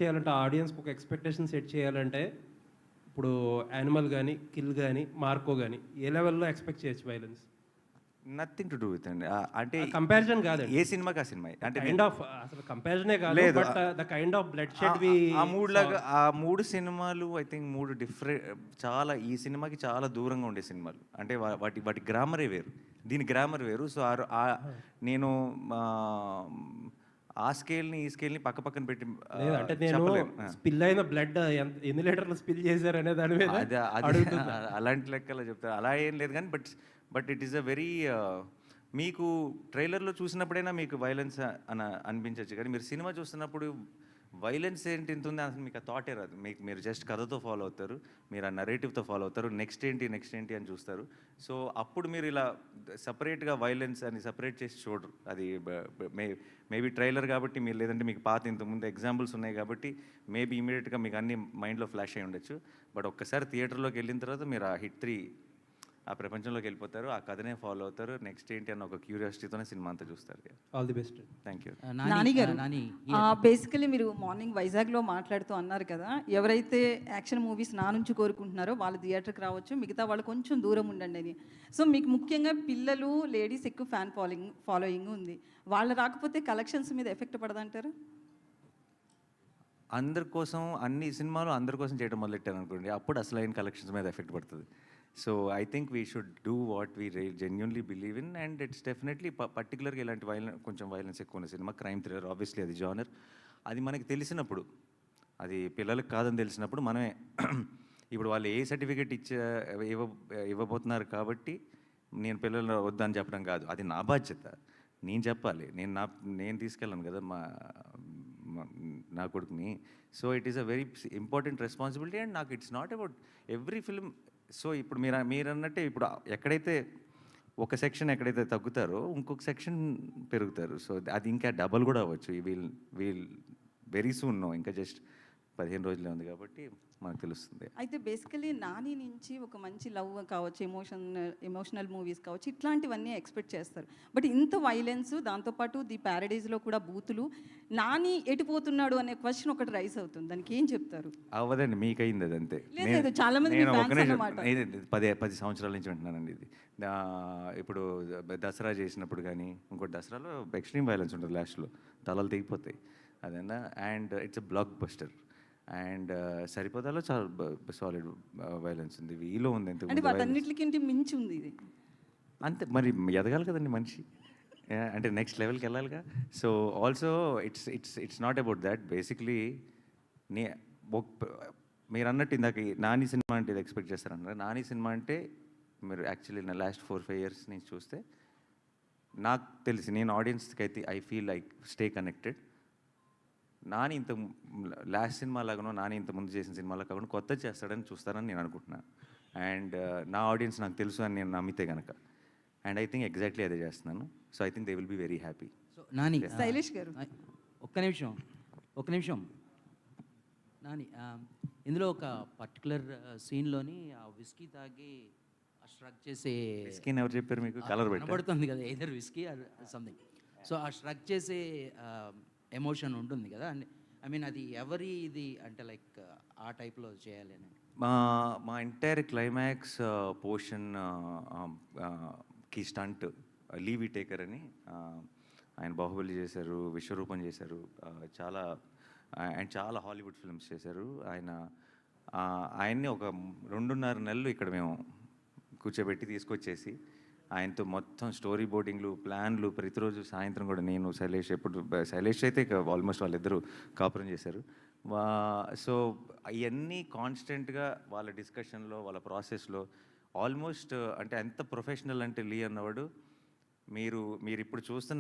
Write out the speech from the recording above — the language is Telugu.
చేయాలంటే ఆడియన్స్‌కి ఒక ఎక్స్‌పెక్టేషన్ సెట్ చేయాలంటే, ఇప్పుడు 'యానిమల్' గాని, 'కిల్' గాని, 'మార్కో' గాని ఏ లెవెల్‌లో ఎక్స్‌పెక్ట్ చేయొచ్చు violence? Nothing to do with అండి. అంటే కంపారిజన్ కాదండి. ఏ సినిమాకి ఆ సినిమా. అంటే కైండ్ ఆఫ్ అసలు కంపారిజనే కాదు. లేదు. But the kind of blood ఆ షెడ్ వి ఆ 3 లాగా ఆ 3 సినిమాలు ఐ థింక్ 3 చాలా ఈ సినిమాకి చాలా దూరంగా ఉండే సినిమాలు. అంటే వాటి వాటి గ్రామరే వేరు. దీని గ్రామర్ వేరు. సో, నేను ఆ స్కేల్‌ని, ఈ స్కేల్‌ని పక్కన పెట్టి లేదు అంటే నేను చెప్పలేను. స్పిల్ అయిన బ్లడ్ ఎన్ని లీటర్లు స్పిల్ చేశారనే దాని మీద అది అది అడుగుతున్నా. అలాంటి లెక్కలో చెప్తారు. అలా ఏం లేదు గానీ but it is a very మీకు ట్రైలర్‌లో చూసినప్పుడైనా మీకు వైలెన్స్ అనిపించొచ్చు. కానీ మీరు సినిమా చూస్తున్నప్పుడు వైలెన్స్ ఏంటి ఇంతుంది అసలు మీకు ఆ థాటే రాదు. మీరు జస్ట్ కథతో ఫాలో అవుతారు. మీరు ఆ నరేటివ్‌తో ఫాలో అవుతారు. నెక్స్ట్ ఏంటి అని చూస్తారు. సో, అప్పుడు మీరు ఇలా సెపరేట్‌గా వైలెన్స్ అని సెపరేట్ చేసి చూడరు. అది మేబీ ట్రైలర్ కాబట్టి మీరు లేదంటే మీకు పాత ఇంతకుముందు ఎగ్జాంపుల్స్ ఉన్నాయి కాబట్టి మేబీ ఇమీడియట్‌గా మీకు అన్నీ మైండ్‌లో ఫ్లాష్ అయ్యి ఉండొచ్చు. బట్ ఒక్కసారి థియేటర్‌లోకి వెళ్ళిన తర్వాత మీరు ఆ హిట్ 3 ఆ ప్రపంచంలోకి వెళ్ళిపోతారు. ఆ కథనే ఫాలో అవుతారు. నెక్స్ట్ ఏంటి అన్న ఒక క్యూరియాసిటీతోనే సినిమా అంతా చూస్తారు. All the best. Thank you. Nani గారు, నాని బేసికలీ మీరు మార్నింగ్ వైజాగ్లో మాట్లాడుతూ అన్నారు కదా, ఎవరైతే యాక్షన్ మూవీస్ నా నుంచి కోరుకుంటున్నారో వాళ్ళు థియేటర్కి రావచ్చు, మిగతా వాళ్ళు కొంచెం దూరం ఉండండి అని. సో మీకు ముఖ్యంగా పిల్లలు, లేడీస్ ఎక్కువ ఫ్యాన్ ఫాలోయింగ్ ఉంది. వాళ్ళు రాకపోతే కలెక్షన్స్ మీద ఎఫెక్ట్ పడదంటారు? అందరి కోసం అన్ని సినిమాలు అందరి కోసం చేయడం మొదలెట్టాను అనుకోండి, అప్పుడు అసలైన కలెక్షన్స్ మీద ఎఫెక్ట్ పడుతుంది. So I think we should do what we genuinely believe in and it's definitely పర్టికులర్గా ఇలాంటి కొంచెం వైలెన్స్ ఎక్కువ ఉన్న సినిమా క్రైమ్ థ్రిల్లర్, ఆబ్వియస్లీ అది జానర్. అది మనకి తెలిసినప్పుడు, అది పిల్లలకు కాదని తెలిసినప్పుడు మనమే ఇప్పుడు వాళ్ళు ఏ సర్టిఫికేట్ ఇవ్వబోతున్నారు కాబట్టి నేను పిల్లలు వద్దని చెప్పడం కాదు, అది నా బాధ్యత. నేను చెప్పాలి, నేను తీసుకెళ్ళాను కదా నా కొడుకుని. So it is a very important responsibility and నాకు it's not about every film. So ఇప్పుడు మీరు అన్నట్టే ఇప్పుడు ఎక్కడైతే ఒక సెక్షన్ ఎక్కడైతే తగ్గుతారో ఇంకొక సెక్షన్ పెరుగుతారు. సో అది ఇంకా డబల్ కూడా అవ్వచ్చు. We'll very soon know. ఇంకా జస్ట్ 15 రోజులే ఉంది కాబట్టి మనకు తెలుస్తుంది. అయితే బేసికలీ నాని నుంచి ఒక మంచి లవ్ కావచ్చు, ఎమోషనల్ మూవీస్ కావచ్చు, ఇట్లాంటివన్నీ ఎక్స్పెక్ట్ చేస్తారు. బట్ ఇంత వైలెన్స్, దాంతోపాటు ది ప్యారడైజ్లో కూడా బూతులు, నాని ఎటుపోతున్నాడు అనే క్వశ్చన్ ఒకటి రైస్ అవుతుంది. దానికి ఏం చెప్తారు? అవ్వదండి, మీకైంది అది అంతే. లేదు, చాలా మంది నేను fans అన్నమాట. 10 సంవత్సరాల నుంచి వింటున్నానండి ఇది. ఇప్పుడు దసరా చేసినప్పుడు కానీ ఇంకోటి దసరాలో ఎక్స్ట్రీమ్ వైలెన్స్ ఉంటుంది, లాస్ట్లో తలలు తెగిపోతాయి అదన్నా. And it's a blockbuster. And సరిపోతాలో చాలా సాలిడ్ వైలెన్స్ ఉంది. వీలో ఉంది ఎంత అంటే వాటన్నిటికంటే మించి ఉంది ఇది. అంతే, మరి ఎదగాలి కదండి మనిషి, అంటే నెక్స్ట్ లెవెల్కి వెళ్ళాలిగా. So also it's not about that. Basically మీరు అన్నట్టు ఇందాక నాని సినిమా అంటే ఇది ఎక్స్పెక్ట్ చేస్తారన్నారు. నాని సినిమా అంటే మీరు యాక్చువల్లీ నా లాస్ట్ 4-5 years నుంచి చూస్తే నాకు తెలిసి, నేను ఆడియన్స్కి అయితే I feel like stay connected. Nani ఇంత లాస్ట్ సినిమా లాగానో నాని ఇంత ముందు చేసిన సినిమాలో కాకుండా కొత్త చేస్తాడని చూస్తారని నేను అనుకుంటున్నాను. అండ్ నా ఆడియన్స్ నాకు తెలుసు అని నేను నమ్మితే కనుక, అండ్ ఐ థింక్ ఎగ్జాక్ట్లీ అదే చేస్తున్నాను. So I think they will be very happy. So Nani, Shailesh గారు ఒక్క నిమిషం నాని, ఇందులో ఒక పర్టికులర్ సీన్లోని ఆ విస్కీ తాగి స్ట్రక్ చేసే, స్కిన్ ఎవరు చెప్పారు మీకు? కలర్ పడుతుంది కదా, either whisky or something. So ఆ స్ట్రక్ చేసే ఎమోషన్ ఉంటుంది కదా, ఐ మీన్ అది ఎవరి ఇది అంటే లైక్ ఆ టైప్లో చేయాలి అని. మా ఎంటైర్ క్లైమాక్స్ పోర్షన్ కి స్టంట్ లీవీ టేకర్ అని ఆయన బాహుబలి చేశారు, విశ్వరూపం చేశారు, చాలా హాలీవుడ్ ఫిల్మ్స్ చేశారు. ఆయన్ని ఒక 2.5 నెలలు ఇక్కడ మేము కూర్చోబెట్టి తీసుకొచ్చేసి ఆయనతో మొత్తం స్టోరీ బోర్డింగ్లు, ప్లాన్లు, ప్రతిరోజు సాయంత్రం కూడా నేను శైలేష్ అయితే ఇక ఆల్మోస్ట్ వాళ్ళిద్దరూ కాపురం చేశారు. సో అవన్నీ కాన్స్టెంట్గా వాళ్ళ డిస్కషన్లో, వాళ్ళ ప్రాసెస్లో ఆల్మోస్ట్ అంటే ఎంత ప్రొఫెషనల్ అంటే లీ అన్నవాడు మీరు ఇప్పుడు చూస్తున్న